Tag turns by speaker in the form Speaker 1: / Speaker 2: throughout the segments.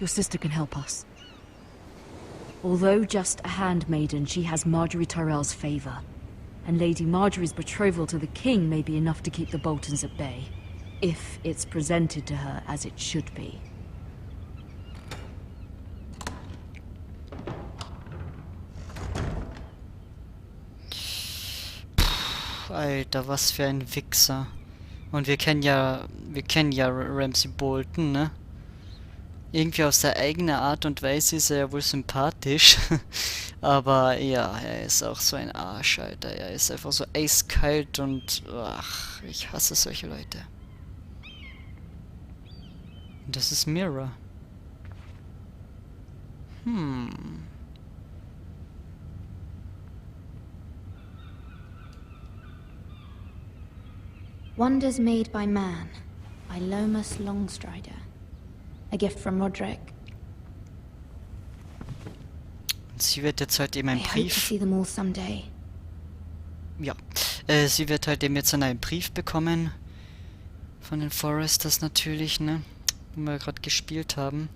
Speaker 1: Your sister can help us. Although just a handmaiden, she has Marjorie Tyrell's favor. And Lady Marjorie's betrothal to the king may be enough to keep the Boltons at bay. If it's presented to her as it should be.
Speaker 2: Alter, was für ein Wichser. Und wir kennen ja Ramsay Bolton, ne? Irgendwie auf seine eigene Art und Weise ist er ja wohl sympathisch. Aber ja, er ist auch so ein Arsch, Alter. Er ist einfach so eiskalt und... Ach, ich hasse solche Leute. Und das ist Mira.
Speaker 3: Wonders Made by Man, by Lomas Longstrider. A gift from Roderick.
Speaker 2: Und sie wird jetzt halt eben einen
Speaker 3: I hope to
Speaker 2: Brief...
Speaker 3: see them all someday.
Speaker 2: Ja, sie wird halt eben jetzt einen Brief bekommen. Von den Foresters natürlich, ne? Wo wir gerade gespielt haben.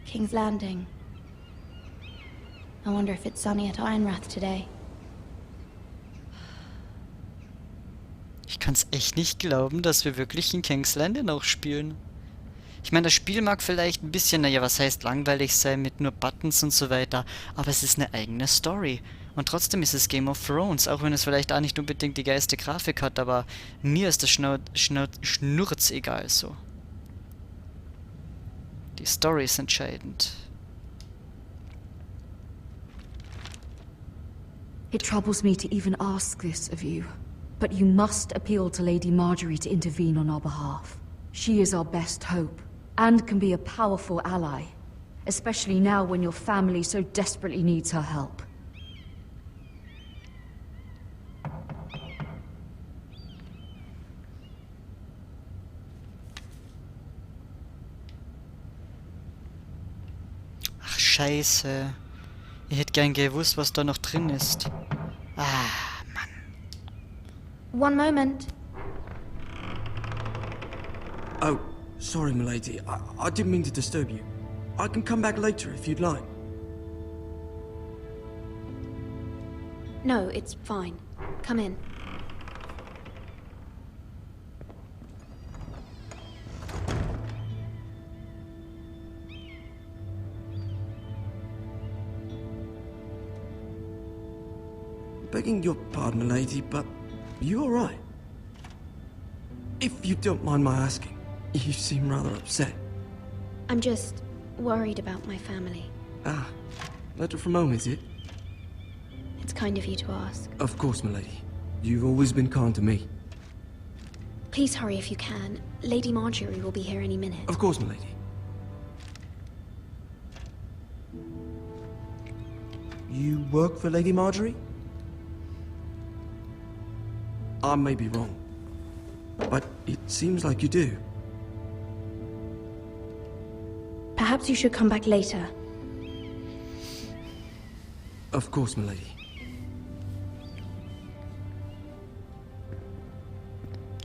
Speaker 3: King's Landing. I wonder if it's sunny at Ironrath today.
Speaker 2: Ich kann es echt nicht glauben, dass wir wirklich in King's Landing auch spielen. Ich meine, das Spiel mag vielleicht ein bisschen, naja, was heißt langweilig sein mit nur Buttons und so weiter, aber es ist eine eigene Story. Und trotzdem ist es Game of Thrones, auch wenn es vielleicht auch nicht unbedingt die geilste Grafik hat, aber mir ist das Schnurz egal so. Die Story ist entscheidend.
Speaker 1: It troubles me to even ask this of you, but you must appeal to Lady Marjorie to intervene on our behalf. She is our best hope, and can be a powerful ally, especially now when your family so desperately needs her help.
Speaker 2: Ach, scheiße. Ich hätte gern gewusst, was da noch drin ist. Ah, Mann.
Speaker 3: One moment.
Speaker 4: Oh, sorry, milady. I didn't mean to disturb you. I can come back later if you'd like.
Speaker 3: No, it's fine. Come in.
Speaker 4: Begging your pardon, milady, but you all right? If you don't mind my asking, you seem rather upset.
Speaker 3: I'm just worried about my family.
Speaker 4: Ah, letter from home, is it?
Speaker 3: It's kind of you to ask.
Speaker 4: Of course, milady. You've always been kind to me.
Speaker 3: Please hurry if you can. Lady Marjorie will be here any minute.
Speaker 4: Of course, milady. You work for Lady Marjorie? I may be wrong, but it seems like you do.
Speaker 3: Perhaps you should come back later.
Speaker 4: Of course, milady.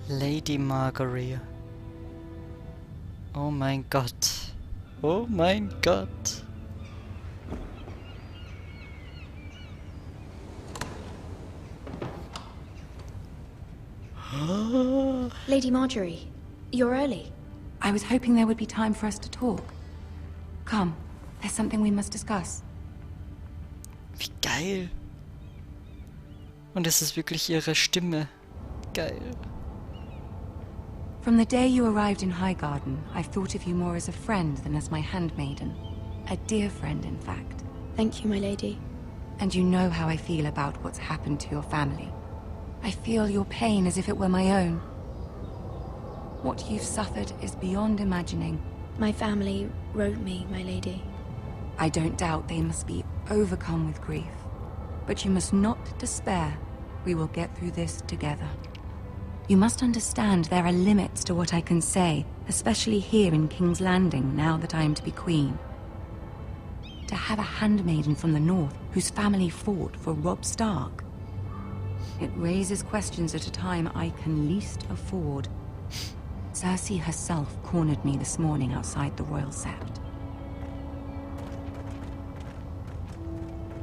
Speaker 2: Lady Marjorie. Oh mein Gott. Oh mein Gott.
Speaker 3: Lady Marjorie, you're early.
Speaker 5: I was hoping there would be time for us to talk. Come, there's something we must discuss.
Speaker 2: Wie geil. Und es ist wirklich ihre Stimme. Geil.
Speaker 5: From the day you arrived in Highgarden, I've thought of you more as a friend than as my handmaiden. A dear friend, in fact.
Speaker 3: Thank you, my lady.
Speaker 5: And you know how I feel about what's happened to your family. I feel your pain as if it were my own. What you've suffered is beyond imagining.
Speaker 3: My family wrote me, my lady.
Speaker 5: I don't doubt they must be overcome with grief. But you must not despair. We will get through this together. You must understand there are limits to what I can say, especially here in King's Landing, now that I am to be queen. To have a handmaiden from the north whose family fought for Robb Stark. It raises questions at a time I can least afford. Cersei herself cornered me this morning outside the royal sept.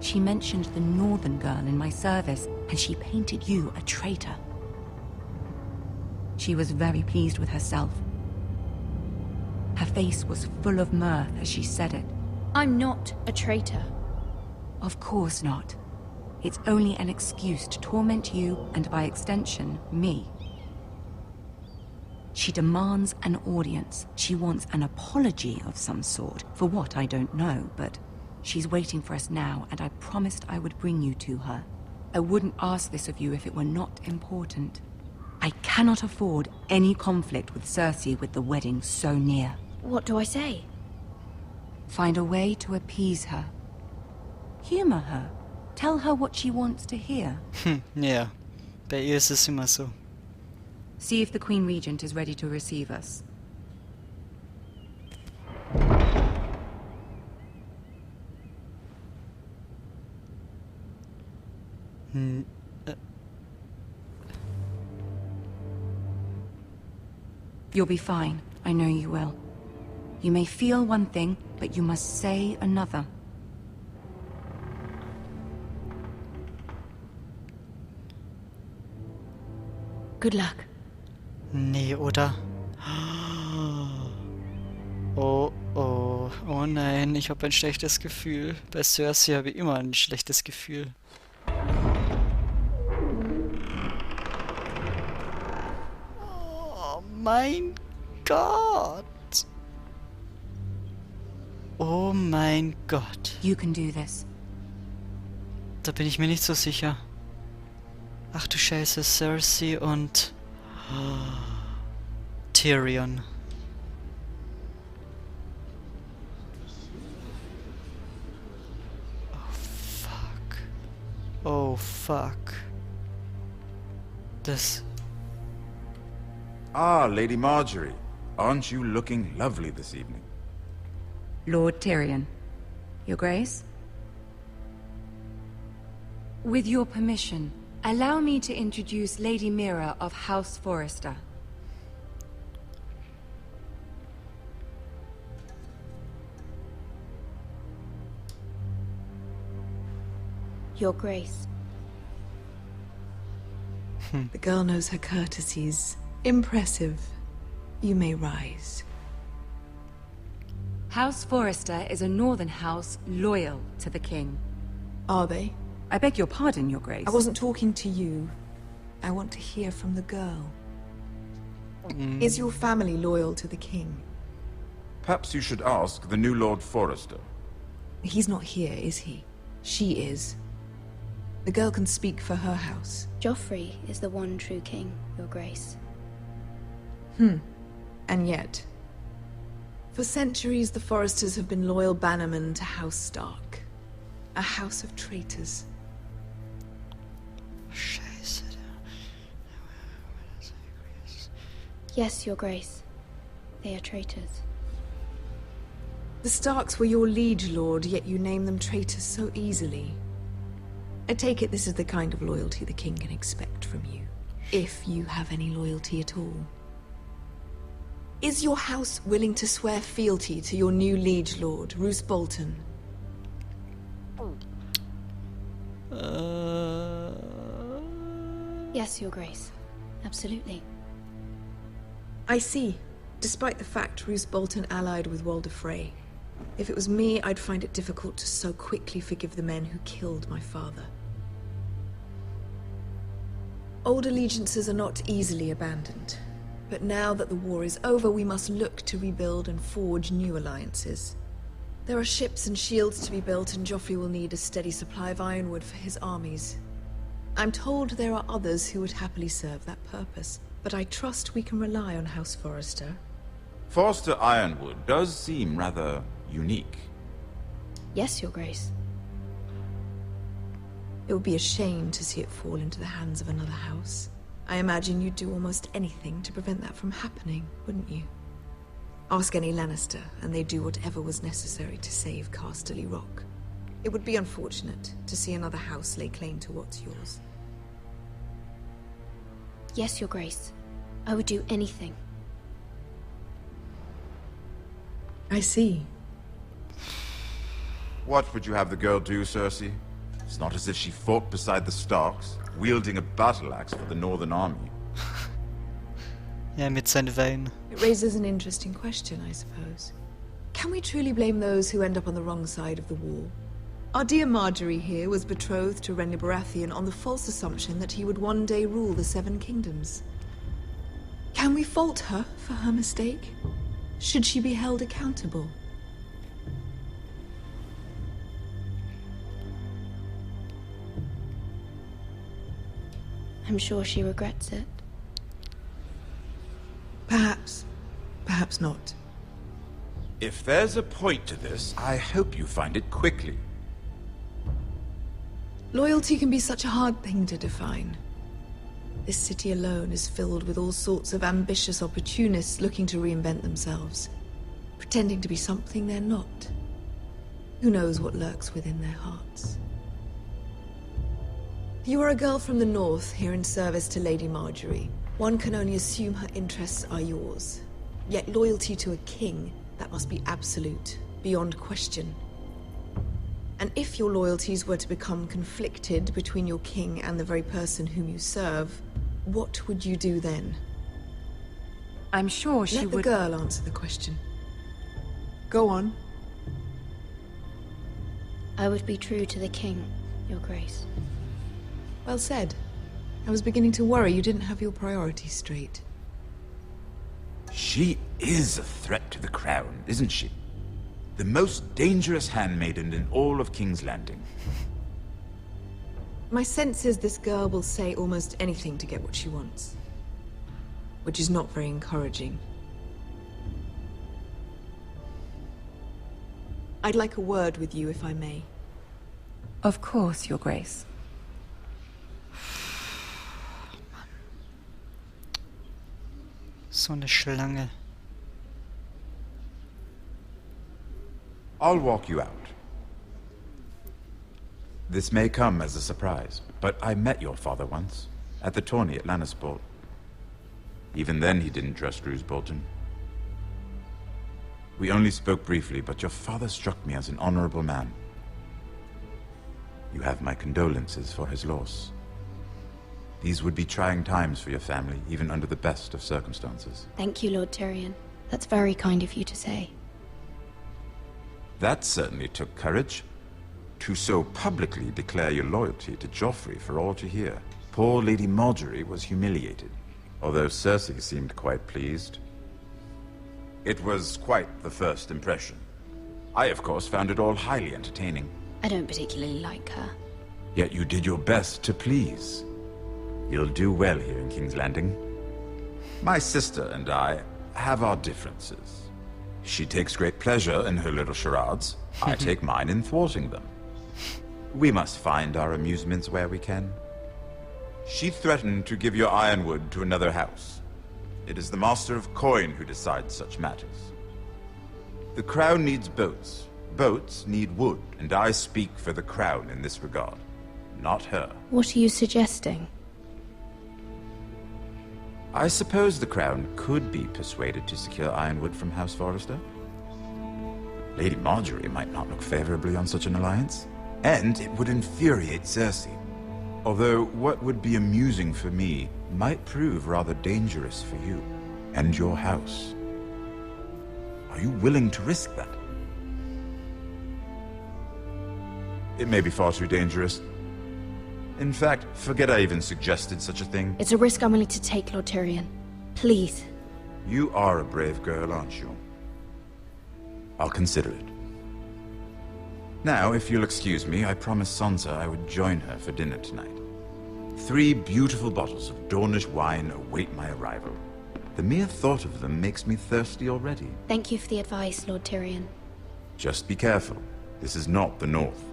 Speaker 5: She mentioned the northern girl in my service, and she painted you a traitor. She was very pleased with herself. Her face was full of mirth as she said it.
Speaker 3: I'm not a traitor.
Speaker 5: Of course not. It's only an excuse to torment you, and by extension, me. She demands an audience. She wants an apology of some sort, for what I don't know, but she's waiting for us now, and I promised I would bring you to her. I wouldn't ask this of you if it were not important. I cannot afford any conflict with Cersei with the wedding so near.
Speaker 3: What do I say?
Speaker 5: Find a way to appease her. Humor her. Tell her what she wants to hear.
Speaker 2: Ja, bei ihr ist es immer so.
Speaker 5: See if the Queen Regent is ready to receive us. You'll be fine. I know you will. You may feel one thing, but you must say another.
Speaker 3: Good luck.
Speaker 2: Nee, oder? Oh, oh, oh nein, ich habe ein schlechtes Gefühl. Bei Cersei habe ich immer ein schlechtes Gefühl. Oh mein Gott. Oh mein Gott.
Speaker 5: You can do this.
Speaker 2: Da bin ich mir nicht so sicher. Ach du Scheiße, Cersei und Tyrion. Oh fuck. Oh fuck. Das...
Speaker 6: Ah, Lady Marjorie. Aren't you looking lovely this evening?
Speaker 5: Lord Tyrion. Your Grace? With your permission, allow me to introduce Lady Mira of House Forrester.
Speaker 3: Your Grace.
Speaker 7: The girl knows her courtesies. Impressive. You may rise.
Speaker 5: House Forrester is a northern house loyal to the king.
Speaker 7: Are they?
Speaker 5: I beg your pardon, Your Grace.
Speaker 7: I wasn't talking to you. I want to hear from the girl. Is your family loyal to the king?
Speaker 6: Perhaps you should ask the new Lord Forrester.
Speaker 7: He's not here, is he? She is. The girl can speak for her house.
Speaker 3: Joffrey is the one true king, Your Grace.
Speaker 7: And yet... For centuries, the Forresters have been loyal bannermen to House Stark. A house of traitors.
Speaker 2: Scheiße.
Speaker 3: Yes, Your Grace. They are traitors.
Speaker 7: The Starks were your liege lord, yet you name them traitors so easily. I take it this is the kind of loyalty the king can expect from you. If you have any loyalty at all. Is your house willing to swear fealty to your new liege lord, Roose Bolton?
Speaker 3: Yes, Your Grace. Absolutely.
Speaker 7: I see. Despite the fact Roose Bolton allied with Walder Frey. If it was me, I'd find it difficult to so quickly forgive the men who killed my father. Old allegiances are not easily abandoned. But now that the war is over, we must look to rebuild and forge new alliances. There are ships and shields to be built, and Joffrey will need a steady supply of ironwood for his armies. I'm told there are others who would happily serve that purpose, but I trust we can rely on House Forrester.
Speaker 6: Forrester Ironwood does seem rather unique.
Speaker 3: Yes, Your Grace.
Speaker 7: It would be a shame to see it fall into the hands of another house. I imagine you'd do almost anything to prevent that from happening, wouldn't you? Ask any Lannister, and they'd do whatever was necessary to save Casterly Rock. It would be unfortunate to see another house lay claim to what's yours.
Speaker 3: Yes, Your Grace. I would do anything.
Speaker 7: I see.
Speaker 6: What would you have the girl do, Cersei? It's not as if she fought beside the Starks, wielding a battle axe for the Northern Army.
Speaker 2: Ja, mit seinen Weinen.
Speaker 7: It raises an interesting question, I suppose. Can we truly blame those who end up on the wrong side of the war? Our dear Marjorie here was betrothed to Renly Baratheon on the false assumption that he would one day rule the Seven Kingdoms. Can we fault her for her mistake? Should she be held accountable?
Speaker 3: I'm sure she regrets it.
Speaker 7: Perhaps. Perhaps not.
Speaker 6: If there's a point to this, I hope you find it quickly.
Speaker 7: Loyalty can be such a hard thing to define. This city alone is filled with all sorts of ambitious opportunists looking to reinvent themselves, pretending to be something they're not. Who knows what lurks within their hearts? You are a girl from the north, here in service to Lady Marjorie. One can only assume her interests are yours. Yet loyalty to a king, that must be absolute, beyond question. And if your loyalties were to become conflicted between your king and the very person whom you serve, what would you do then?
Speaker 5: I'm sure she
Speaker 7: Let the
Speaker 5: would...
Speaker 7: girl answer the question. Go on.
Speaker 3: I would be true to the king, Your Grace.
Speaker 7: Well said. I was beginning to worry you didn't have your priorities straight.
Speaker 6: She is a threat to the crown, isn't she? The most dangerous handmaiden in all of King's Landing.
Speaker 7: My sense is this girl will say almost anything to get what she wants. Which is not very encouraging. I'd like a word with you, if I may.
Speaker 5: Of course, Your Grace.
Speaker 2: So eine Schlange.
Speaker 6: I'll walk you out. This may come as a surprise, but I met your father once, at the tourney at Lannisport. Even then he didn't trust Roose Bolton. We only spoke briefly, but your father struck me as an honorable man. You have my condolences for his loss. These would be trying times for your family, even under the best of circumstances.
Speaker 3: Thank you, Lord Tyrion. That's very kind of you to say.
Speaker 6: That certainly took courage. To so publicly declare your loyalty to Joffrey for all to hear. Poor Lady Marjorie was humiliated, although Cersei seemed quite pleased. It was quite the first impression. I, of course, found it all highly entertaining.
Speaker 3: I don't particularly like her.
Speaker 6: Yet you did your best to please. You'll do well here in King's Landing. My sister and I have our differences. She takes great pleasure in her little charades. I take mine in thwarting them. We must find our amusements where we can. She threatened to give your ironwood to another house. It is the Master of Coin who decides such matters. The Crown needs boats. Boats need wood, and I speak for the Crown in this regard, not her.
Speaker 3: What are you suggesting?
Speaker 6: I suppose the Crown could be persuaded to secure ironwood from House Forrester. Lady Marjorie might not look favorably on such an alliance, and it would infuriate Cersei. Although what would be amusing for me might prove rather dangerous for you and your house. Are you willing to risk that? It may be far too dangerous. In fact, forget I even suggested such a thing.
Speaker 3: It's a risk I'm willing to take, Lord Tyrion. Please.
Speaker 6: You are a brave girl, aren't you? I'll consider it. Now, if you'll excuse me, I promised Sansa I would join her for dinner tonight. 3 beautiful bottles of Dornish wine await my arrival. The mere thought of them makes me thirsty already.
Speaker 3: Thank you for the advice, Lord Tyrion.
Speaker 6: Just be careful. This is not the North.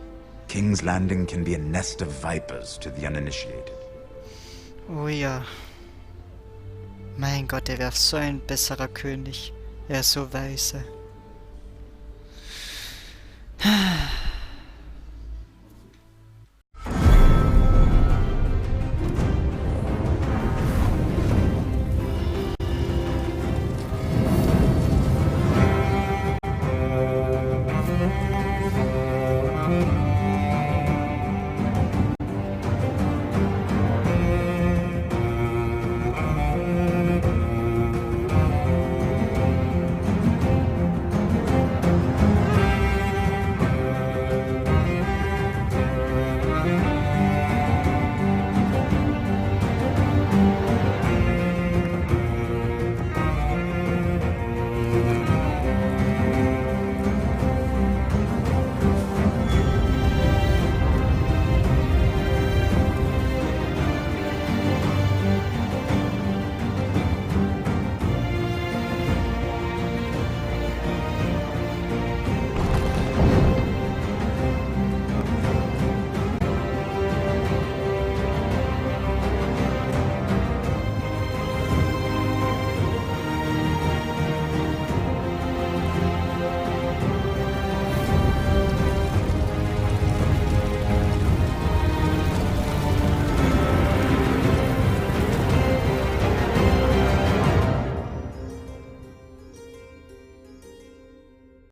Speaker 6: King's Landing can be a nest of vipers to the uninitiated.
Speaker 2: Oh ja. Mein Gott, er wäre so ein besserer König. Er ist so weise.